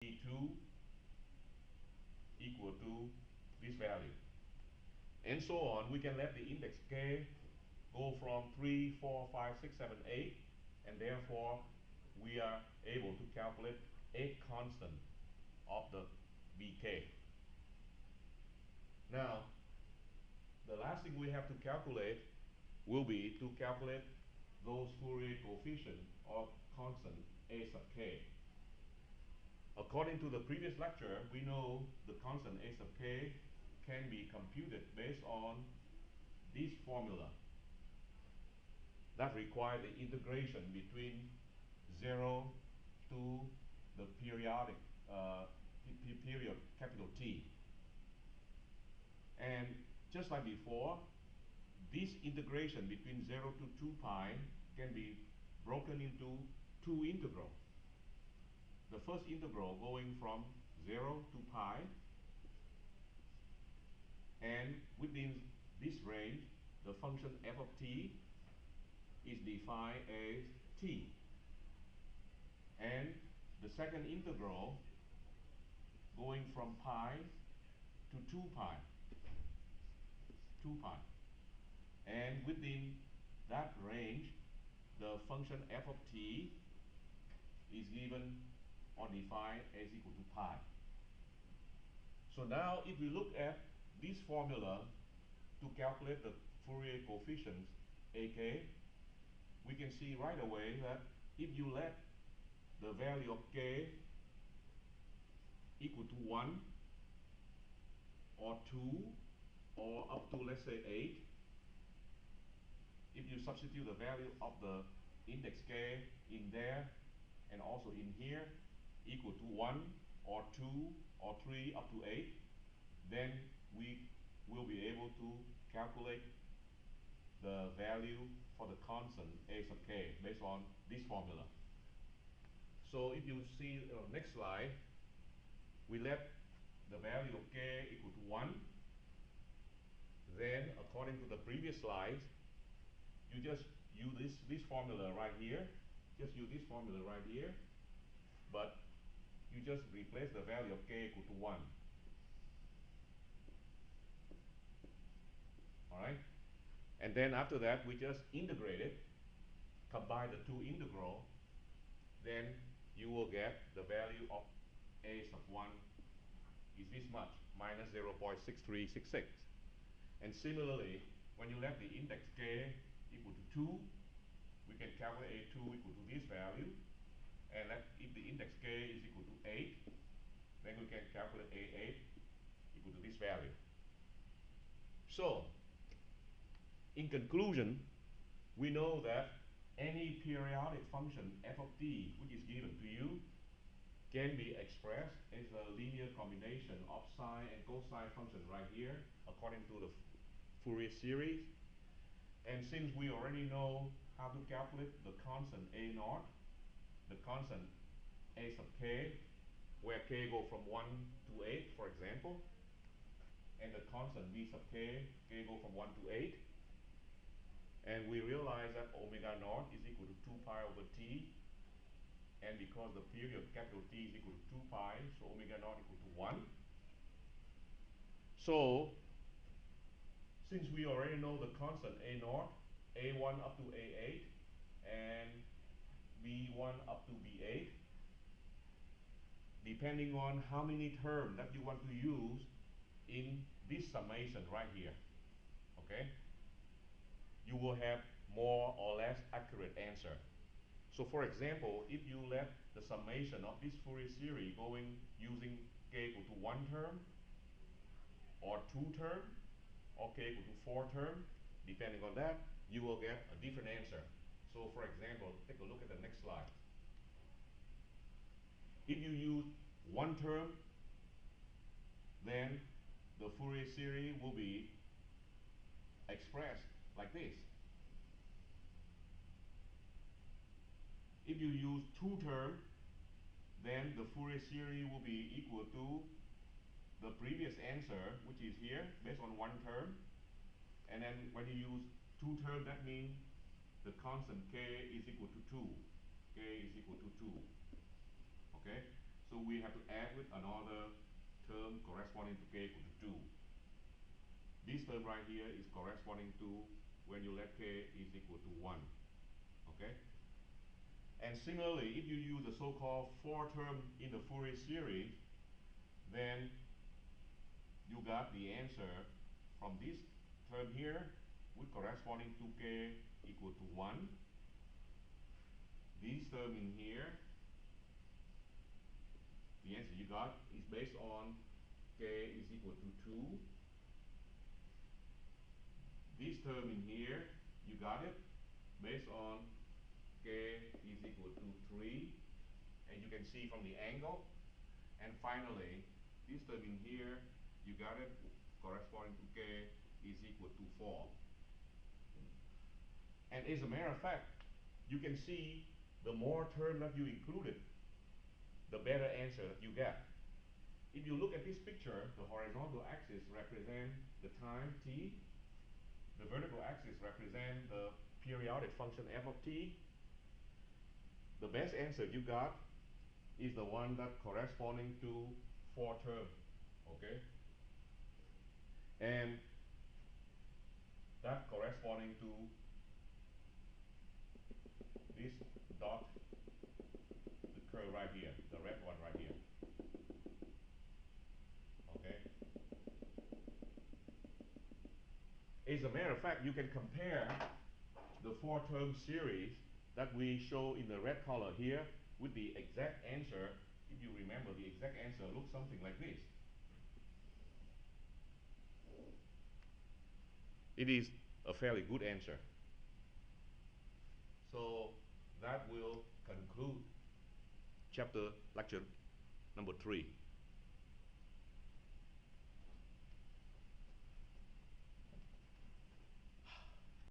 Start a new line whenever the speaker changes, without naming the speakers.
2 equal to this value. And so on. We can let the index k go from 3, 4, 5, 6, 7, 8, and therefore we are able to calculate a constant of the bk. Now, the last thing we have to calculate will be to calculate those Fourier coefficient or constant a sub k. According to the previous lecture, we know the constant a sub k can be computed based on this formula that requires the integration between 0 to the period capital T. And just like before, this integration between 0 to 2 pi can be broken into two integrals. The first integral going from 0 to pi, and within this range, the function f of t is defined as t. And the second integral going from pi to 2 pi. And within that range, the function f of t is given or defined as equal to pi. So now if we look at this formula to calculate the Fourier coefficients ak, we can see right away that if you let the value of k equal to 1 or 2 or up to, let's say, 8, if you substitute the value of the index k in there and also in here equal to 1 or 2 or 3 up to 8, then we will be able to calculate the value for the constant a sub k based on this formula. So if you see next slide, we let the value of k equal to 1. Then according to the previous slides, you just use this formula right here. Just use this formula right here. But you just replace the value of k equal to 1. Alright? And then after that, we just integrate it, combine the two integral, then you will get the value of a sub 1 is this much, minus 0.6366. And similarly, when you let the index k equal to 2, we can calculate a2 equal to this value. And if the index k is equal to 8, then we can calculate a8 equal to this value. So, in conclusion, we know that any periodic function f of t which is given to you can be expressed as a linear combination of sine and cosine function right here according to the Fourier series. And since we already know how to calculate the constant a naught, the constant a sub k, where k go from 1 to 8, for example, and the constant b sub k go from 1 to 8, and we realize that omega naught is equal to 2 pi over t, and because the period capital T is equal to 2 pi, so omega naught equal to 1. So, since we already know the constant a naught, a1 up to a8, and b1 up to b8, depending on how many terms that you want to use in this summation right here, okay, you will have more or less accurate answer. So for example, if you let the summation of this Fourier series going using k equal to 1 term, or 2 term, or k equal to 4 term, depending on that, you will get a different answer. So for example, take a look at the next slide. If you use 1 term, then the Fourier series will be expressed like this. If you use 2 term, then the Fourier series will be equal to the previous answer, which is here, based on 1 term. And then when you use 2 term, that means the constant k is equal to 2. K is equal to 2. Okay? So we have to add with another term corresponding to k equal to 2. This term right here is corresponding to when you let k is equal to 1. Okay? And similarly, if you use the so-called 4 term in the Fourier series, then you got the answer from this term here with corresponding to k equal to 1. This term in here, the answer you got is based on k is equal to 2. This term in here, you got it based on k is equal to 3. And you can see from the angle. And finally, this term in here, you got it corresponding to k is equal to 4. And as a matter of fact, you can see the more term that you included, the better answer that you get. If you look at this picture, the horizontal axis represents the time t, the vertical axis represents the periodic function f of t. The best answer you got is the one that corresponding to 4 term, okay? And that corresponding to this dot, the curve right here, the red one right here, okay? As a matter of fact, you can compare the 4 term series that we show in the red color here with the exact answer. If you remember, the exact answer looks something like this. It is a fairly good answer. So that will conclude chapter lecture number 3.